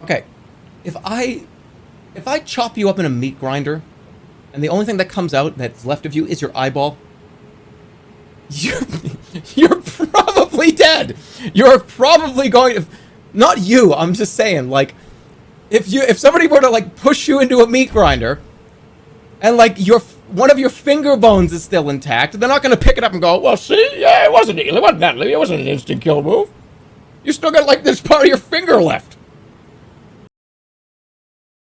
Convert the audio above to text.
Okay, if I chop you up in a meat grinder, and the only thing that comes out that's left of you is your eyeball, you're probably dead. You're probably going to, not you. I'm just saying, like, if somebody were to like push you into a meat grinder, and like one of your finger bones is still intact, they're not going to pick it up and go, well, see, yeah, it wasn't that, it wasn't an instant kill move. You still got like this part of your finger left.